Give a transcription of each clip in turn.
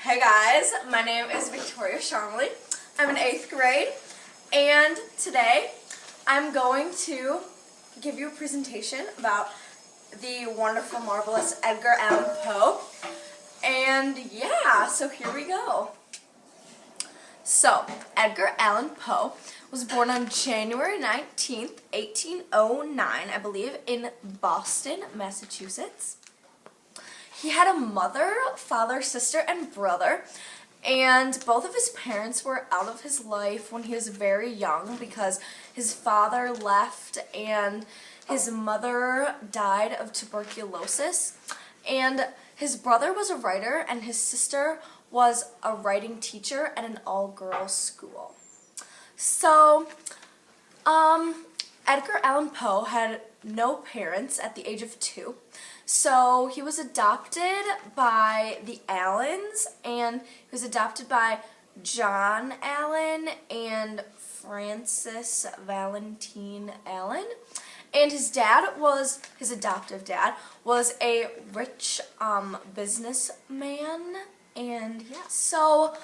Hey guys, my name is Victoria Sharmley. I'm in 8th grade, and today I'm going to give you a presentation about the wonderful, marvelous Edgar Allan Poe. And yeah, so here we go. So, Edgar Allan Poe was born on January 19th, 1809, I believe, in Boston, Massachusetts. He had a mother, father, sister, and brother, and both of his parents were out of his life when he was very young because his father left and his mother died of tuberculosis. And his brother was a writer and his sister was a writing teacher at an all-girls school. So, Edgar Allan Poe had no parents at the age of 2. So he was adopted by the Allens, and he was adopted by John Allan and Frances Valentine Allan. And his adoptive dad was a rich businessman. And yeah, so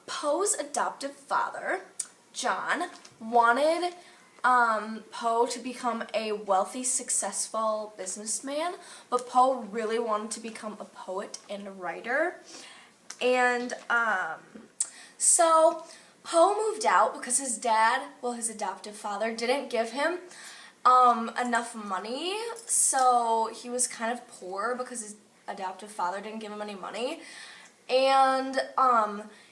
Poe's adoptive father, John, wanted Poe to become a wealthy, successful businessman, but Poe really wanted to become a poet and a writer. And so Poe moved out because his dad, his adoptive father, didn't give him enough money, so he was kind of poor because his adoptive father didn't give him any money. And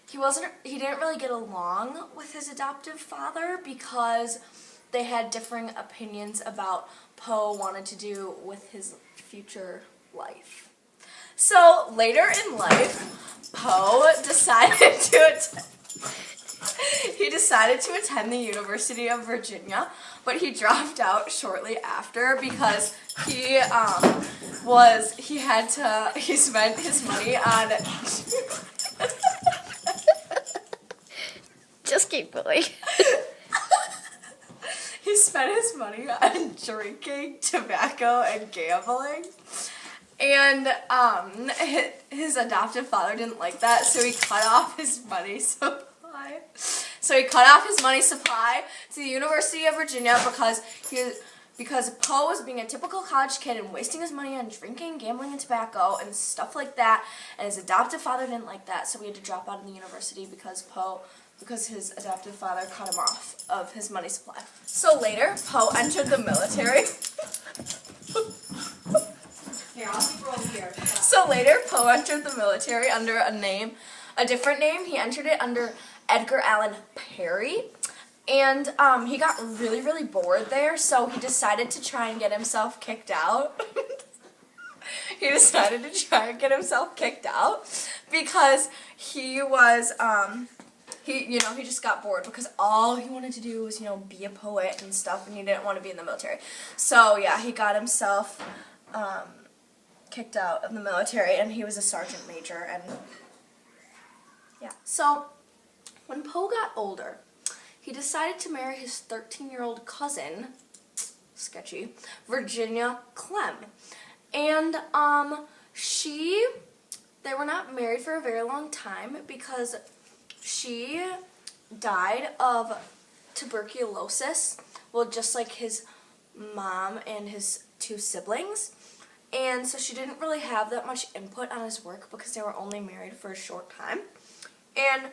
he didn't really get along with his adoptive father because they had differing opinions about Poe wanted to do with his future life. So later in life, Poe decided to attend the University of Virginia, but he dropped out shortly after because he spent his money on Just keep going. He spent his money on drinking, tobacco, and gambling. And his adoptive father didn't like that, so he cut off his money supply. To the University of Virginia because Poe was being a typical college kid and wasting his money on drinking, gambling, and tobacco and stuff like that. And his adoptive father didn't like that, so he had to drop out of the university because his adoptive father cut him off of his money supply. So later, Poe entered the military. Under a different name. He entered it under Edgar Allan Poe. And he got really, really bored there, so he decided to try and get himself kicked out. Because he was, he just got bored because all he wanted to do was, be a poet and stuff, and he didn't want to be in the military. So, yeah, he got himself kicked out of the military, and he was a sergeant major, and yeah. So, when Poe got older, he decided to marry his 13-year-old cousin, sketchy, Virginia Clem. And they were not married for a very long time because she died of tuberculosis, just like his mom and his 2 siblings. And so she didn't really have that much input on his work because they were only married for a short time. And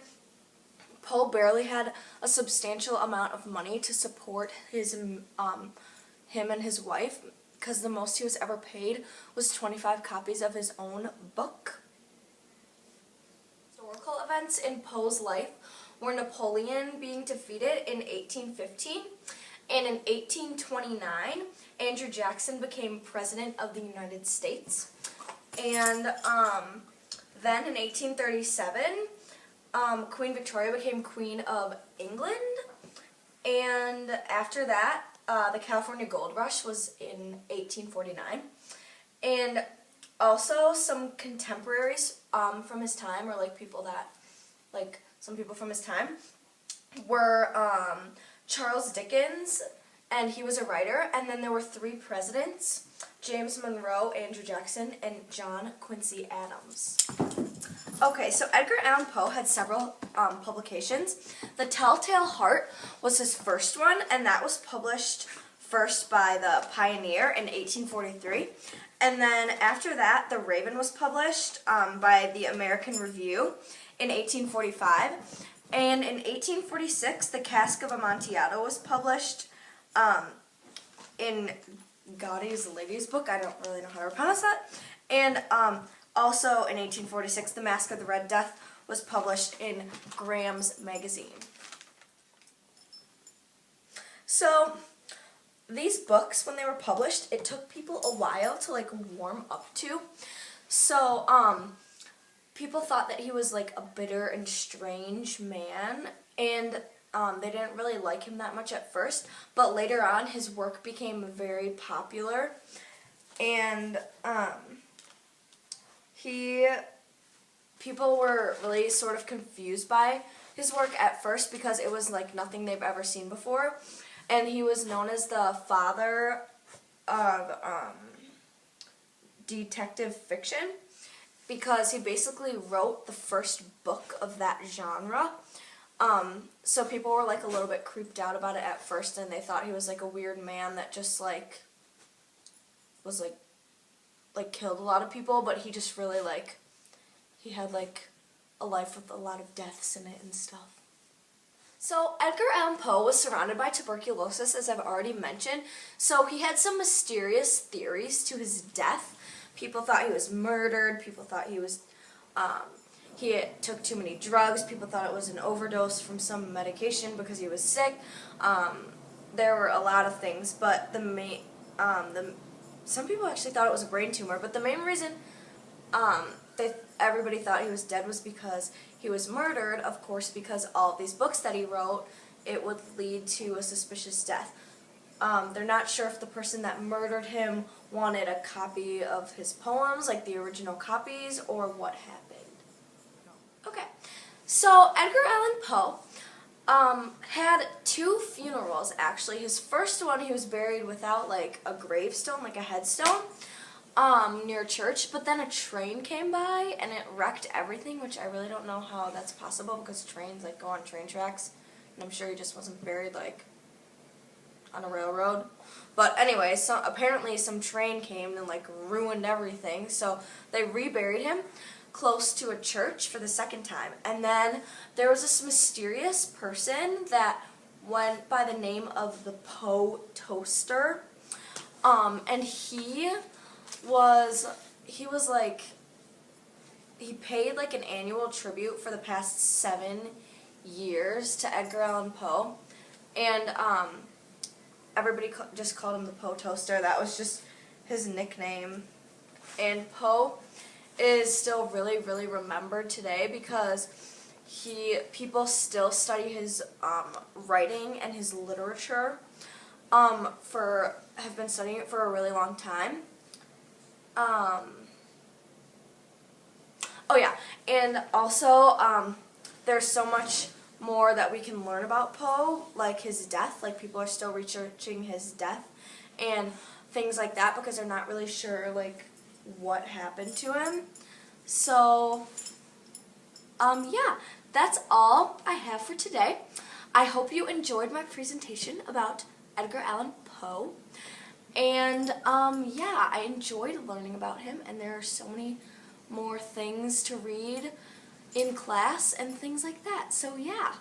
Poe barely had a substantial amount of money to support him and his wife, because the most he was ever paid was 25 copies of his own book. Historical events in Poe's life were Napoleon being defeated in 1815, and in 1829, Andrew Jackson became President of the United States. And then in 1837, Queen Victoria became Queen of England, and after that, the California Gold Rush was in 1849, and also some contemporaries from his time, or some people from his time, were Charles Dickens, and he was a writer, and then there were 3 presidents, James Monroe, Andrew Jackson, and John Quincy Adams. Okay, so Edgar Allan Poe had several publications. The Telltale Heart was his first one, and that was published first by the Pioneer in 1843. And then after that, The Raven was published by the American Review in 1845. And in 1846, The Cask of Amontillado was published in Godey's Lady's Book. I don't really know how to pronounce that. And also in 1846, The Mask of the Red Death was published in Graham's Magazine. So these books, when they were published, it took people a while to like warm up to. So people thought that he was like a bitter and strange man, and they didn't really like him that much at first, but later on his work became very popular, and people were really sort of confused by his work at first because it was like nothing they've ever seen before, and he was known as the father of detective fiction because he basically wrote the first book of that genre. So people were like a little bit creeped out about it at first, and they thought he was like a weird man that just like was like killed a lot of people, but he just really like he had like a life with a lot of deaths in it and stuff. So Edgar Allan Poe was surrounded by tuberculosis, as I've already mentioned, so he had some mysterious theories to his death. People thought he was murdered, people thought he was he took too many drugs, people thought it was an overdose from some medication because he was sick. There were a lot of things, but some people actually thought it was a brain tumor, but the main reason everybody thought he was dead was because he was murdered, of course, because all of these books that he wrote, it would lead to a suspicious death. They're not sure if the person that murdered him wanted a copy of his poems, like the original copies, or what happened. Okay, so Edgar Allan Poe had two funerals, actually. His first one, he was buried without like a gravestone, like a headstone, near a church, but then a train came by and it wrecked everything, which I really don't know how that's possible because trains like go on train tracks, and I'm sure he just wasn't buried like on a railroad. But anyway, so apparently some train came and like ruined everything, so they reburied him close to a church for the second time. And then there was this mysterious person that went by the name of the Poe Toaster, and he paid like an annual tribute for the past 7 years to Edgar Allan Poe, and everybody just called him the Poe Toaster. That was just his nickname. And Poe is still really, really remembered today because people still study his writing and his literature. Have been studying it for a really long time. Oh yeah, and also there's so much more that we can learn about Poe, like his death. Like people are still researching his death and things like that because they're not really sure like what happened to him. So yeah, that's all I have for today. I hope you enjoyed my presentation about Edgar Allan Poe, and yeah, I enjoyed learning about him, and there are so many more things to read in class and things like that. So yeah.